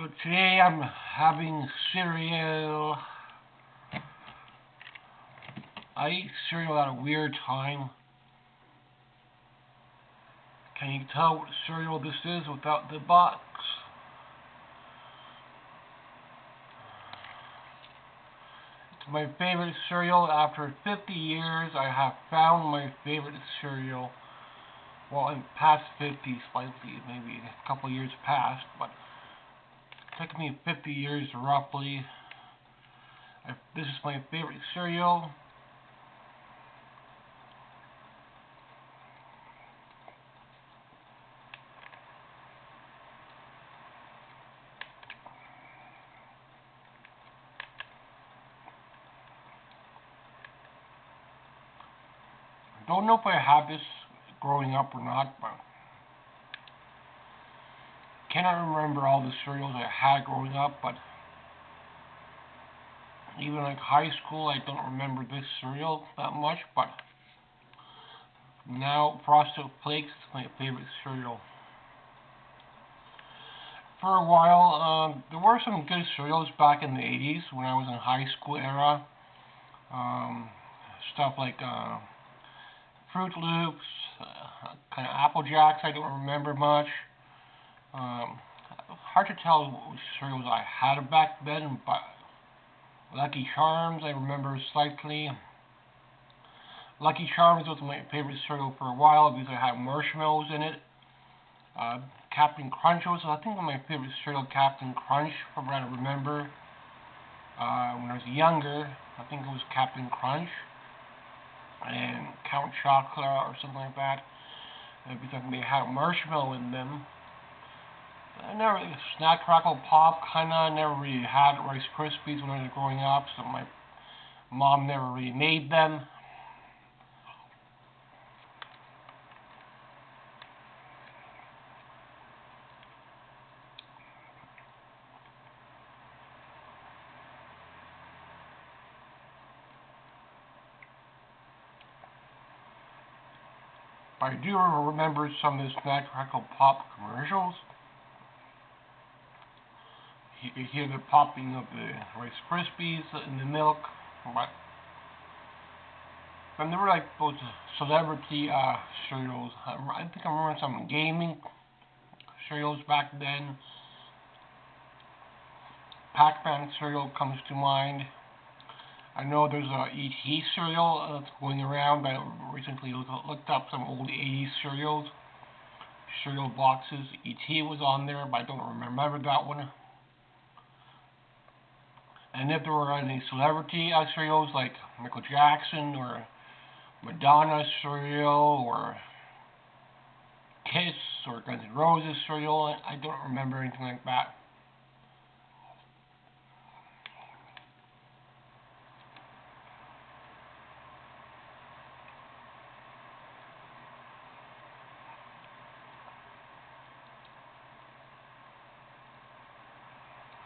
So today I'm having cereal. I eat cereal at a weird time. Can you tell what cereal this is without the box? It's my favorite cereal. After 50 years, I have found my favorite cereal. Well, in past 50, slightly, maybe a couple years past, but it took me 50 years roughly. This is my favorite cereal. Don't know if I had this growing up or not, but cannot remember all the cereals I had growing up, but even like high school, I don't remember this cereal that much, but now Frosted Flakes is my favorite cereal. For a while, there were some good cereals back in the 80s when I was in high school era. Stuff like Fruit Loops, kind of Apple Jacks, I don't remember much. Hard to tell which cereals I had back then, but Lucky Charms, I remember slightly. Lucky Charms was my favorite cereal for a while because I had marshmallows in it. Captain Crunch was, I think, my favorite cereal, Captain Crunch, from what I remember. When I was younger, I think it was Captain Crunch and Count Chocula or something like that, because they had marshmallow in them. I never Snack Crackle Pop, kinda never really had Rice Krispies when I was growing up, so my mom never really made them. But I do remember some of the Snack Crackle Pop commercials. You could hear the popping of the Rice Krispies in the milk, but then there were like those celebrity cereals. I think I remember some gaming cereals back then. Pac-Man cereal comes to mind. I know there's a E.T. cereal that's going around. I recently looked up some old 80s cereal boxes. E.T. was on there, but I don't remember that one. And if there were any celebrity cereals like Michael Jackson or Madonna cereal or Kiss or Guns N' Roses cereal, I don't remember anything like that.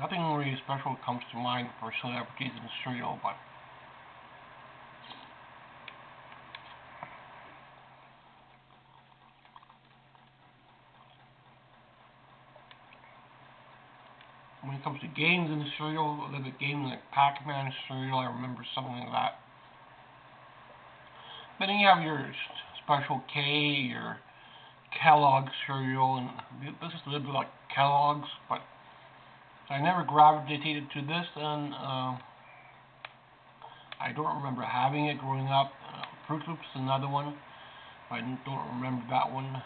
Nothing really special comes to mind for celebrities in cereal, but when it comes to games in cereal, like a game like Pac-Man cereal, I remember something like that. But then you have your Special K, your Kellogg cereal, and this is a little bit like Kellogg's, but I never gravitated to this, and I don't remember having it growing up. Fruit Loops is another one. I don't remember that one.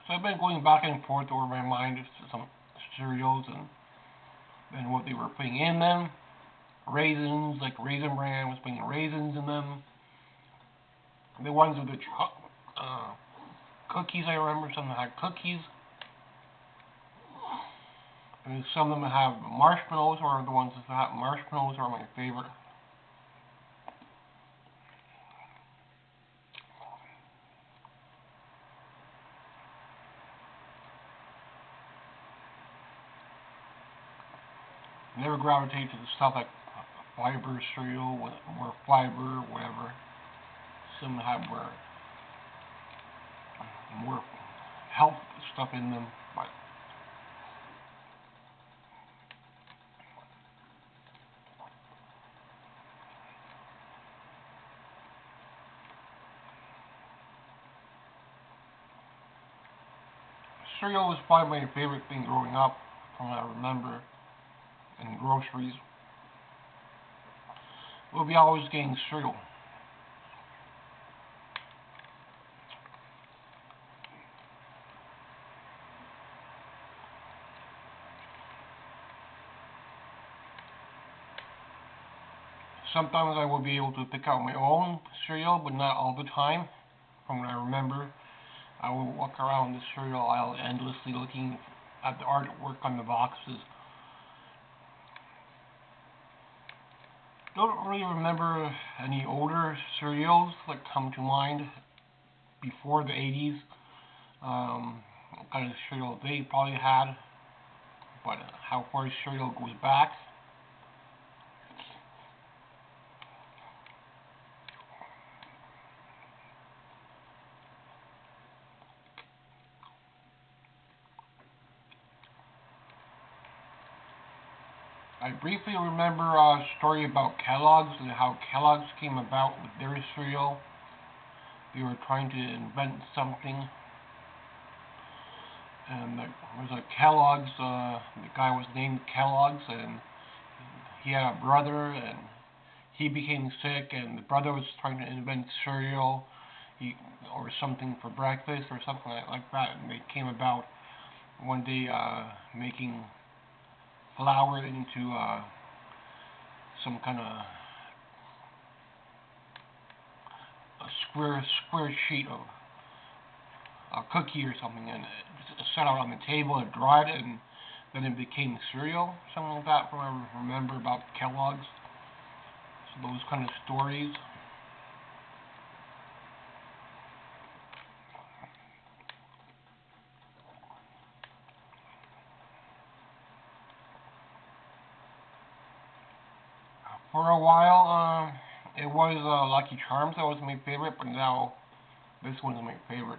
So I've been going back and forth over my mind as to some cereals and what they were putting in them. Raisins, like Raisin Bran was putting raisins in them. The ones with the cookies, I remember some that had cookies. And some of them have marshmallows, or the ones that have marshmallows are my favorite. never gravitate to the stuff like fiber cereal with more fiber, whatever. Some have more health stuff in them, but cereal was probably my favorite thing growing up, from what I remember. In groceries, we'll be always getting cereal. Sometimes I will be able to pick out my own cereal, but not all the time. From what I remember, I will walk around the cereal aisle endlessly looking at the artwork on the boxes. Don't really remember any older cereals that come to mind before the 80s. What kind of cereal they probably had, but how far cereal goes back. I briefly remember a story about Kellogg's and how Kellogg's came about with their cereal. They were trying to invent something, and there was a Kellogg's. The guy was named Kellogg's, and he had a brother, and he became sick, and the brother was trying to invent cereal, or something for breakfast, or something like that, and they came about one day making flour into some kind of a square sheet of a cookie or something, and it set out on the table and dried it, and then it became cereal, something like that. From what I remember about Kellogg's, so those kind of stories. For a while, it was Lucky Charms that was my favorite, but now this one's my favorite.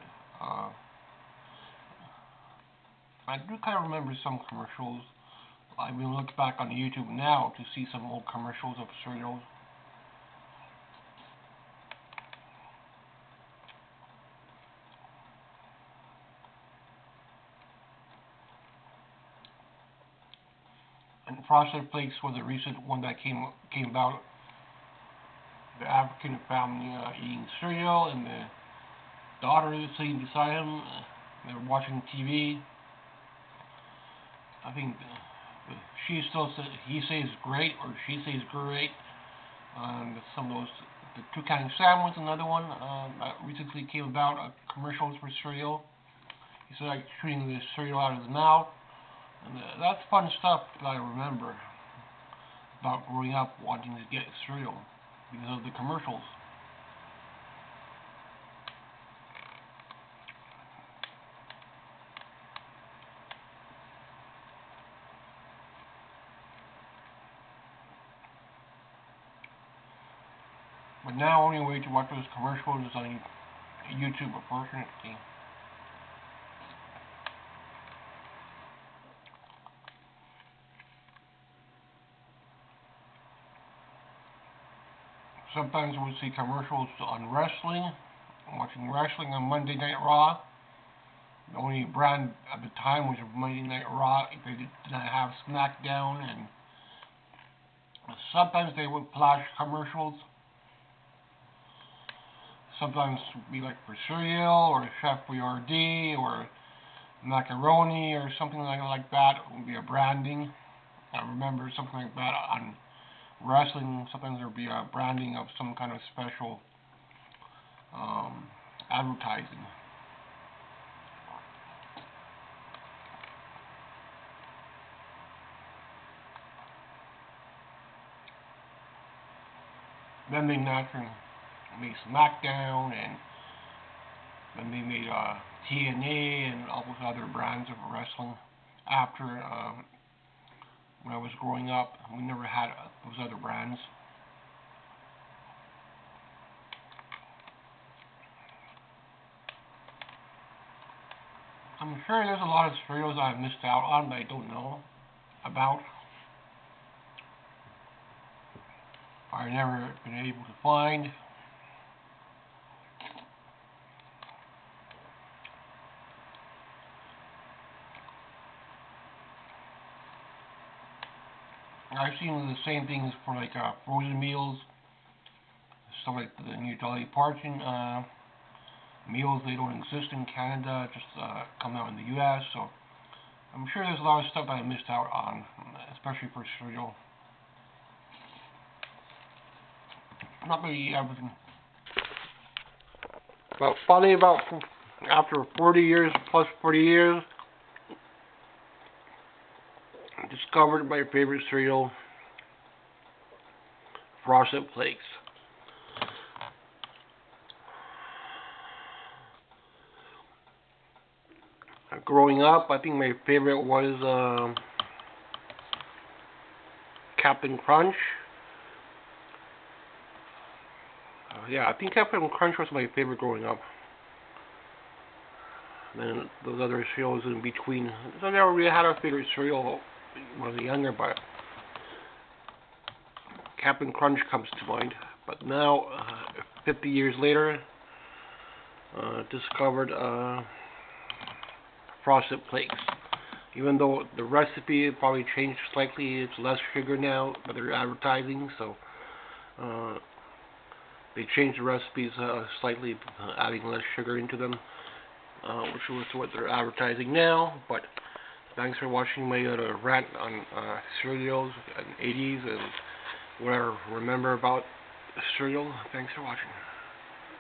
I do kind of remember some commercials. I will look back on YouTube now to see some old commercials of cereals. And Frosted Flakes was a recent one that came about. The African family eating cereal, and the daughter is sitting beside him. They're watching TV. I think she still says, he says great, or she says great. Some of those, the Toucan Sam was another one that recently came about. Commercials for cereal. He said like shooting the cereal out of his mouth, and that's fun stuff that I remember about growing up wanting to get cereal because of the commercials. But now only way to watch those commercials is on YouTube, unfortunately. Sometimes we see commercials on wrestling. Watching wrestling on Monday Night Raw. The only brand at the time was Monday Night Raw. They did not have SmackDown, and sometimes they would flash commercials. Sometimes it would be like for cereal, or Chef Boyardee, or macaroni, or something like that. It would be a branding. I remember something like that on wrestling. Sometimes there would be a branding of some kind of special advertising. Then they naturally made SmackDown, and then they made TNA and all those other brands of wrestling after when I was growing up. We never had those other brands. I'm sure there's a lot of cereals I've missed out on that I don't know about. I've never been able to find. I've seen the same things for like frozen meals, stuff like the new Dolly Parton meals. They don't exist in Canada, just come out in the U.S. So I'm sure there's a lot of stuff that I missed out on, especially for cereal. Not really everything. But finally, after 40 years, plus 40 years, I discovered my favorite cereal, Frosted Flakes. Growing up, I think my favorite was Captain Crunch. Yeah, I think Captain Crunch was my favorite growing up. And then those other cereals in between. So I never really had a favorite cereal when I was younger, but Captain Crunch comes to mind. But now, 50 years later, discovered Frosted Flakes. Even though the recipe probably changed slightly, it's less sugar now, but they're advertising, so they changed the recipes slightly, adding less sugar into them, which is what they're advertising now. But thanks for watching my rant on cereals in the 80s and what I remember about cereal. Thanks for watching.